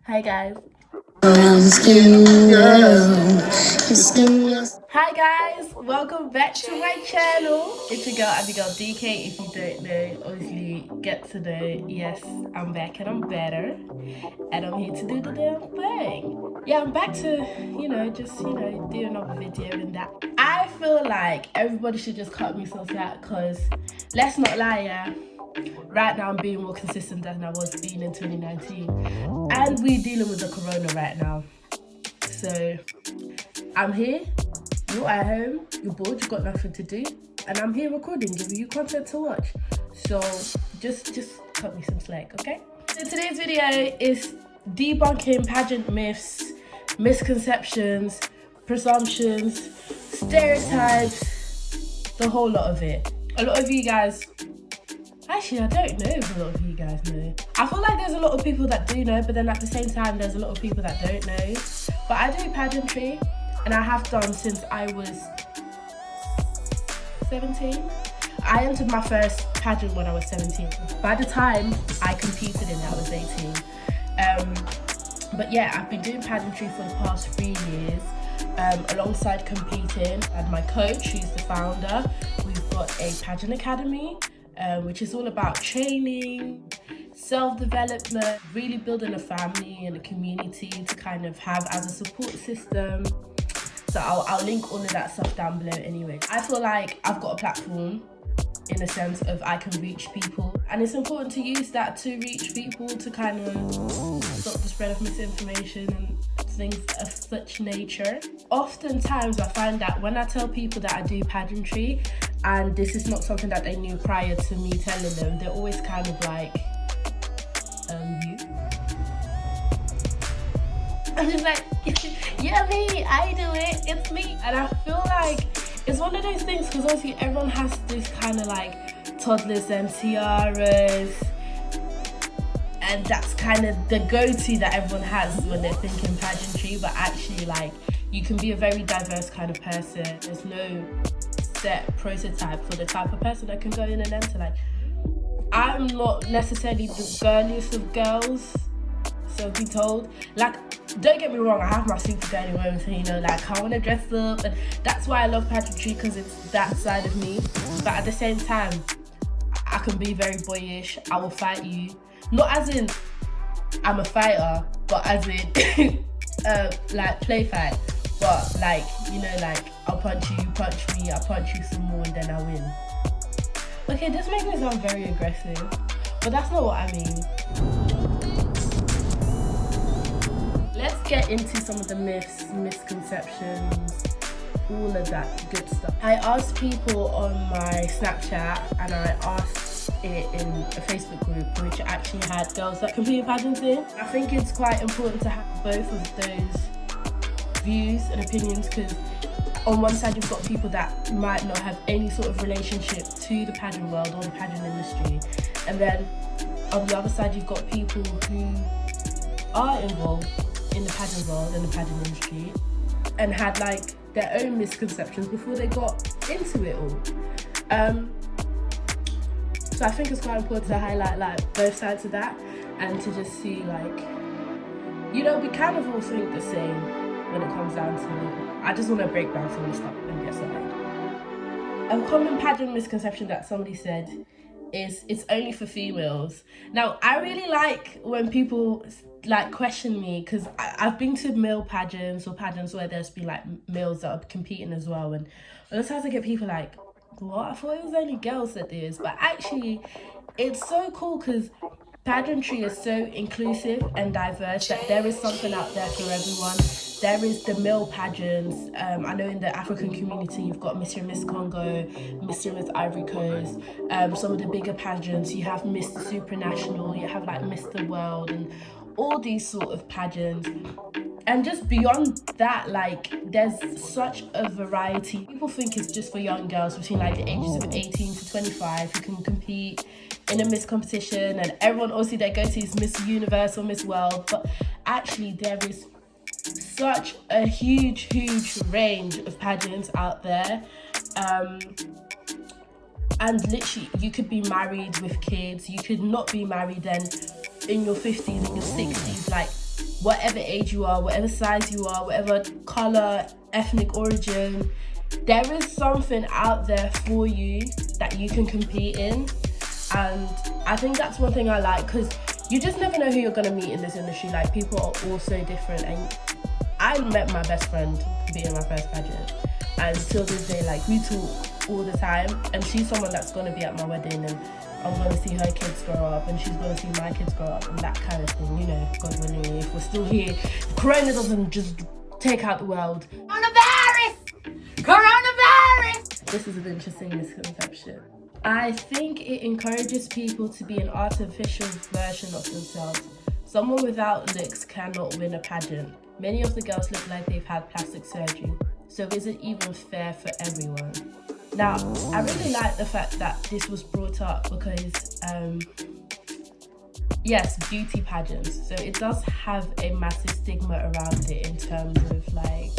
Hi guys. Hi guys, welcome back to my channel. It's your girl Abigail DK. If you don't know, obviously get to know. Yes, I'm back and I'm better. And I'm here to do the damn thing. Yeah, I'm back to, just, do another video and that. I feel like everybody should just cut me some slack because let's not lie, yeah. Right now I'm being more consistent than I was being in 2019. And we're dealing with the corona right now. So I'm here, you're at home, you're bored, you've got nothing to do, and I'm here recording, giving you content to watch. So just cut me some slack, okay? So today's video is debunking pageant myths, misconceptions, presumptions, stereotypes, the whole lot of it. A lot of you guys, actually I don't know if a lot of you guys know. I feel like there's a lot of people that do know, but then at the same time there's a lot of people that don't know. But I do pageantry, and I have done since I was 17. I entered my first pageant when I was 17. By the time I competed in it, I was 18. But yeah, I've been doing pageantry for the past 3 years, alongside competing. And my coach, who's the founder, we've got a pageant academy, which is all about training, self-development, really building a family and a community to kind of have as a support system. So I'll link all of that stuff down below anyway. I feel like I've got a platform in the sense of I can reach people, and it's important to use that to reach people to kind of stop the spread of misinformation and things of such nature. Oftentimes I find that when I tell people that I do pageantry and this is not something that they knew prior to me telling them, they're always kind of like, you? I'm just like, yeah, me, I do it, it's me. And I feel like it's one of those things because obviously everyone has this kind of like toddlers and tiaras, and that's kind of the go-to that everyone has when they're thinking pageantry. But actually, like, you can be a very diverse kind of person. There's no set prototype for the type of person that can go in and enter. Like, I'm not necessarily the girliest of girls, so be told. Like, don't get me wrong, I have my super girly moments, like I want to dress up, and that's why I love pageantry, because it's that side of me. But at the same time, I can be very boyish. I will fight you, not as in I'm a fighter, but as in like play fight. But like, like I'll punch you, you punch me, I punch you some more, and then I win. Okay, this makes me sound very aggressive, but that's not what I mean. Let's get into some of the myths, misconceptions, all of that good stuff. I asked people on my Snapchat, and I asked it in a Facebook group which actually had girls that compete in pageants in. I think it's quite important to have both of those views and opinions, because on one side you've got people that might not have any sort of relationship to the pageant world or the pageant industry, and then on the other side you've got people who are involved in the pageant world and the pageant industry and had like their own misconceptions before they got into it all. So I think it's quite important to highlight like both sides of that, and to just see like, we kind of all think the same when it comes down to it. I just want to break down some of the stuff and get started. A common pageant misconception that somebody said is it's only for females. Now, I really like when people like question me, because I've been to male pageants or pageants where there's been like males that are competing as well, and sometimes I get people like, what? I thought it was only girls that do this. But actually, it's so cool because pageantry is so inclusive and diverse that there is something out there for everyone. There is the male pageants. I know in the African community, you've got Mr. and Miss Congo, Mr. and Miss Ivory Coast. Some of the bigger pageants, you have Mr. Supranational, you have like Mr. World, and all these sort of pageants. And just beyond that, like, there's such a variety. People think it's just for young girls between like the ages of 18 to 25 who can compete in a Miss competition, and everyone obviously they go to is Miss Universe or Miss World, but actually there is such a huge range of pageants out there, and literally you could be married with kids, you could not be married, then in your 50s, in your 60s, like whatever age you are, whatever size you are, whatever color, ethnic origin, there is something out there for you that you can compete in. And I think that's one thing I like, because you just never know who you're gonna meet in this industry. Like, people are all so different. And I met my best friend being my first pageant, and till this day, like, we talk all the time, and she's someone that's gonna be at my wedding, and I'm gonna see her kids grow up, and she's gonna see my kids grow up, and that kind of thing, you know, God willing, if we're still here, Corona doesn't just take out the world. Coronavirus! This is an interesting misconception. I think it encourages people to be an artificial version of themselves. Someone without looks cannot win a pageant. Many of the girls look like they've had plastic surgery, so is it even fair for everyone? Now, I really like the fact that this was brought up because, yes, beauty pageants. So it does have a massive stigma around it in terms of like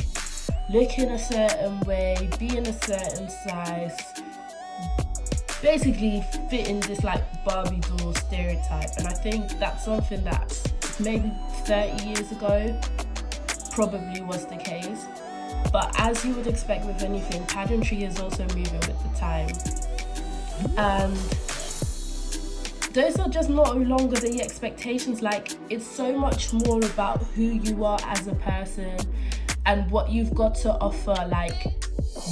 looking a certain way, being a certain size, basically fitting this like Barbie doll stereotype. And I think that's something that maybe 30 years ago probably was the case. But as you would expect with anything, pageantry is also moving with the time. And those are just no longer the expectations. Like, it's so much more about who you are as a person and what you've got to offer. Like,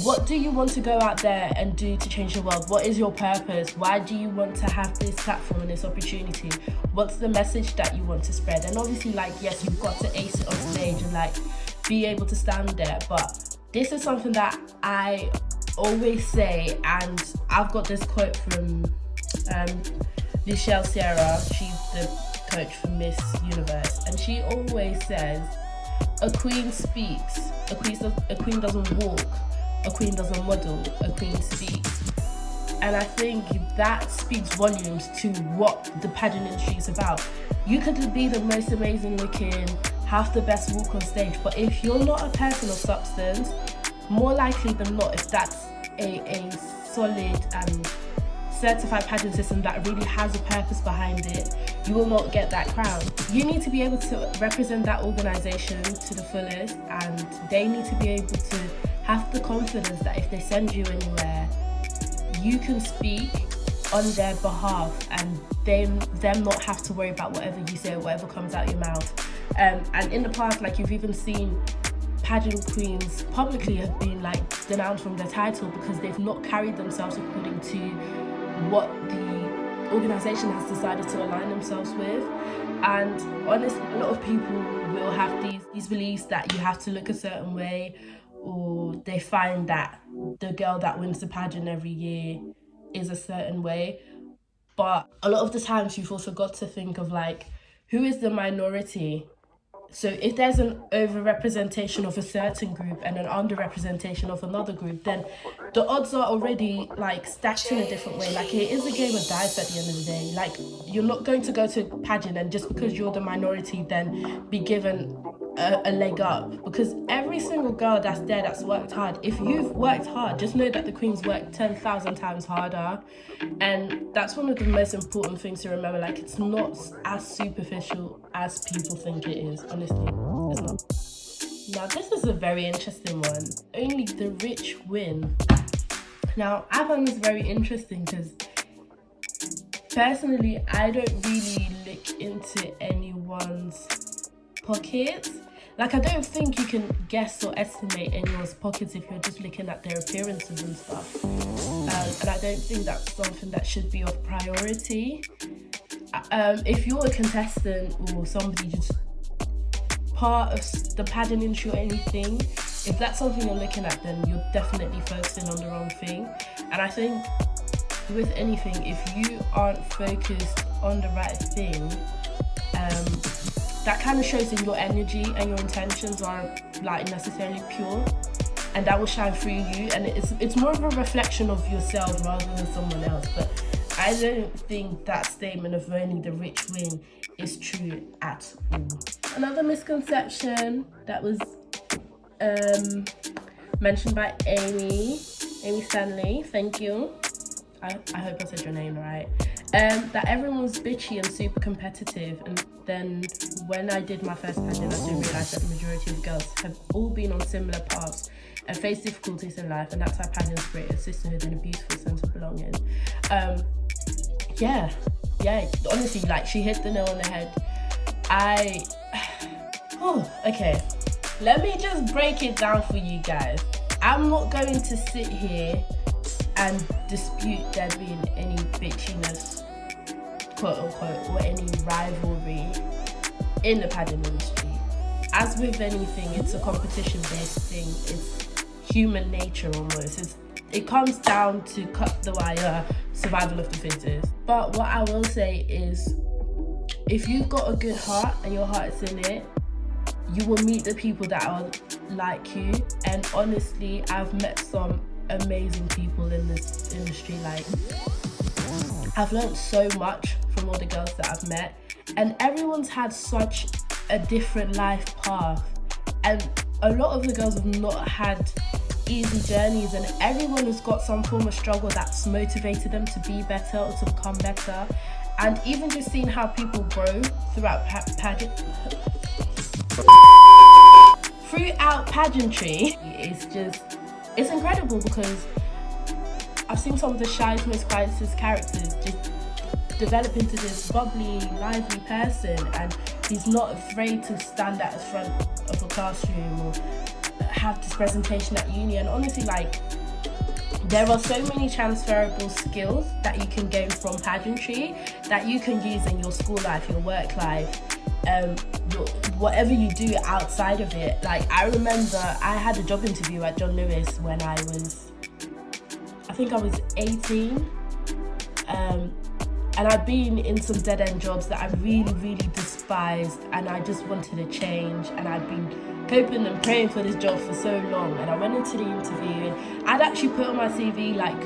what do you want to go out there and do to change the world? What is your purpose? Why do you want to have this platform and this opportunity? What's the message that you want to spread? And obviously, like, yes, you've got to ace it on stage and like be able to stand there. But this is something that I always say, and I've got this quote from Michelle Sierra. She's the coach for Miss Universe, and she always says, a queen speaks, a queen doesn't walk, a queen doesn't model, a queen speaks. And I think that speaks volumes to what the pageant industry is about. You could be the most amazing looking, have the best walk on stage, but if you're not a person of substance, more likely than not, if that's a solid and certified pageant system that really has a purpose behind it, you will not get that crown. You need to be able to represent that organization to the fullest, and they need to be able to have the confidence that if they send you anywhere, you can speak on their behalf, and them not have to worry about whatever you say or whatever comes out your mouth. And in the past, like, you've even seen pageant queens publicly have been like denounced from their title because they've not carried themselves according to what the organization has decided to align themselves with. And honestly, a lot of people will have these beliefs that you have to look a certain way, or they find that the girl that wins the pageant every year is a certain way. But a lot of the times you've also got to think of like, who is the minority? So if there's an over-representation of a certain group and an under-representation of another group, then the odds are already like stacked in a different way. Like, it is a game of dice at the end of the day. Like, you're not going to go to a pageant and just because you're the minority then be given a leg up, because every single girl that's there that's worked hard, if you've worked hard, just know that the queen's worked 10,000 times harder. And that's one of the most important things to remember. Like, it's not as superficial as people think it is. Honestly, it's not. Now, this is a very interesting one. Only the rich win. Now, I found this very interesting because personally, I don't really look into anyone's pockets. Like, I don't think you can guess or estimate anyone's pockets if you're just looking at their appearances and stuff. And I don't think that's something that should be of priority. If you're a contestant or somebody just part of the pageant industry or anything, if that's something you're looking at, then you're definitely focusing on the wrong thing. And I think with anything, if you aren't focused on the right thing, that kind of shows in your energy, and your intentions aren't like necessarily pure, and that will shine through you. And it's more of a reflection of yourself rather than someone else. But I don't think that statement of only the rich win is true at all. Another misconception that was mentioned by Amy Stanley, thank you. I hope I said your name right. That everyone was bitchy and super competitive, and then when I did my first pageant, I soon realised that the majority of girls have all been on similar paths and faced difficulties in life, and that's how pageants create a sisterhood and a beautiful sense of belonging. Yeah, honestly, like, she hit the nail on the head. Okay, let me just break it down for you guys. I'm not going to sit here and dispute there being any bitchiness, quote unquote, or any rivalry in the pageant industry. As with anything, it's a competition-based thing. It's human nature almost. It comes down to cut the wire, survival of the fittest. But what I will say is, if you've got a good heart and your heart's in it, you will meet the people that are like you. And honestly, I've met some amazing people in this industry. Like, I've learned so much from all the girls that I've met, and everyone's had such a different life path, and a lot of the girls have not had easy journeys, and everyone has got some form of struggle that's motivated them to be better or to become better. And even just seeing how people grow throughout pageantry it's incredible, because I've seen some of the shyest, most quietest characters just develop into this bubbly, lively person, and he's not afraid to stand at the front of a classroom or have this presentation at uni. And honestly, like, there are so many transferable skills that you can gain from pageantry that you can use in your school life, your work life, whatever you do outside of it. Like, I remember I had a job interview at John Lewis when I think I was 18. And I'd been in some dead-end jobs that I really, really despised, and I just wanted a change, and I'd been hoping and praying for this job for so long. And I went into the interview, and I'd actually put on my CV, like,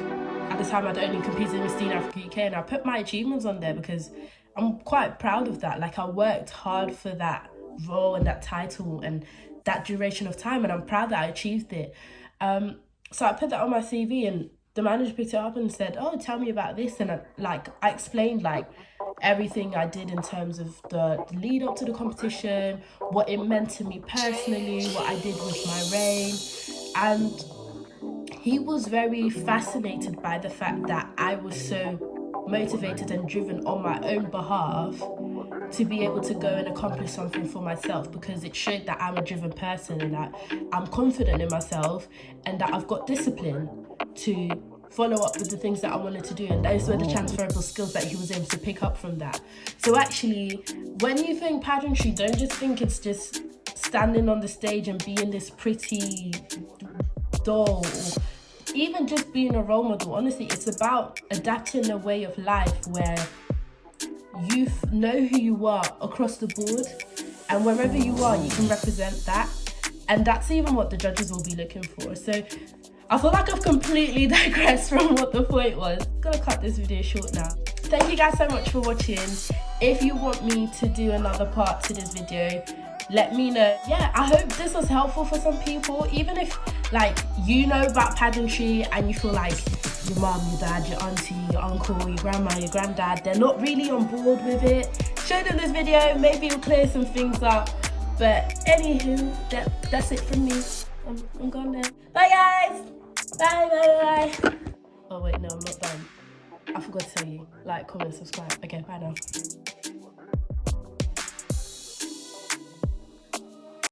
at the time I'd only competed in Miss Teen Africa UK, and I put my achievements on there because I'm quite proud of that. Like, I worked hard for that role and that title and that duration of time, and I'm proud that I achieved it. So I put that on my CV, and the manager picked it up and said, "Oh, tell me about this." And I explained, like, everything I did in terms of the lead up to the competition, what it meant to me personally, what I did with my reign. And he was very fascinated by the fact that I was so motivated and driven on my own behalf to be able to go and accomplish something for myself, because it showed that I'm a driven person and that I'm confident in myself and that I've got discipline to follow up with the things that I wanted to do. And those were the transferable skills that he was able to pick up from that. So actually, when you think pageantry, don't just think it's just standing on the stage and being this pretty doll, or even just being a role model. Honestly, it's about adapting a way of life where you know who you are across the board, and wherever you are, you can represent that. And that's even what the judges will be looking for. So I feel like I've completely digressed from what the point was. I'm gonna cut this video short now. Thank you guys so much for watching. If you want me to do another part to this video, let me know. Yeah, I hope this was helpful for some people. Even if, like, you know about pageantry and you feel like your mum, your dad, your auntie, your uncle, your grandma, your granddad, they're not really on board with it, show them this video. Maybe it'll clear some things up. But anywho, that's it from me. I'm gone now. Bye guys. Bye. Oh wait, no, I'm not done. I forgot to tell you. Like, comment, subscribe. Okay, bye now.